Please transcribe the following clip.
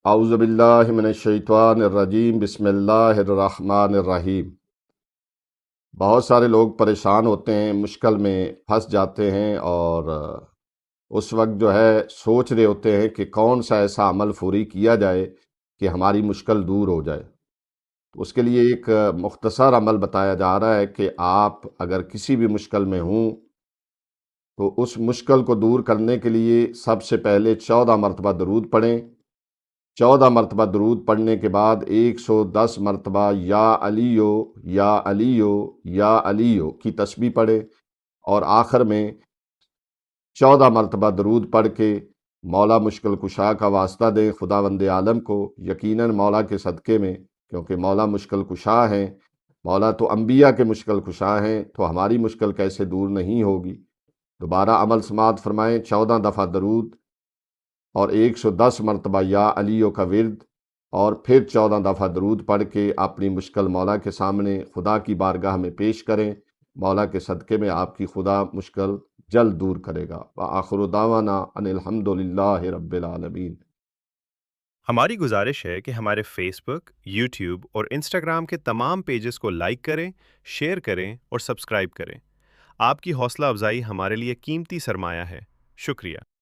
اعوذ باللہ من الشیطان الرجیم بسم اللہ الرحمن الرحیم۔ بہت سارے لوگ پریشان ہوتے ہیں، مشکل میں پھنس جاتے ہیں، اور اس وقت جو ہے سوچ رہے ہوتے ہیں کہ کون سا ایسا عمل فوری کیا جائے کہ ہماری مشکل دور ہو جائے۔ اس کے لیے ایک مختصر عمل بتایا جا رہا ہے کہ آپ اگر کسی بھی مشکل میں ہوں تو اس مشکل کو دور کرنے کے لیے سب سے پہلے 14 مرتبہ درود پڑھیں۔ 14 مرتبہ درود پڑھنے کے بعد 110 مرتبہ یا علیو یا علیو یا علیو کی تسبیح پڑھے، اور آخر میں 14 مرتبہ درود پڑھ کے مولا مشکل کشا کا واسطہ دیں خداوند عالم کو، یقیناً مولا کے صدقے میں، کیونکہ مولا مشکل کشا ہیں، مولا تو انبیاء کے مشکل کشا ہیں، تو ہماری مشکل کیسے دور نہیں ہوگی۔ دوبارہ عمل سماعت فرمائیں، 14 دفعہ درود اور 110 مرتبہ یا علیو کا ورد، اور پھر 14 دفعہ درود پڑھ کے اپنی مشکل مولا کے سامنے خدا کی بارگاہ میں پیش کریں۔ مولا کے صدقے میں آپ کی خدا مشکل جلد دور کرے گا۔ وآخر دعوانا ان الحمد للہ رب العالمین۔ ہماری گزارش ہے کہ ہمارے فیس بک، یوٹیوب اور انسٹاگرام کے تمام پیجز کو لائک کریں، شیئر کریں اور سبسکرائب کریں۔ آپ کی حوصلہ افزائی ہمارے لیے قیمتی سرمایہ ہے۔ شکریہ۔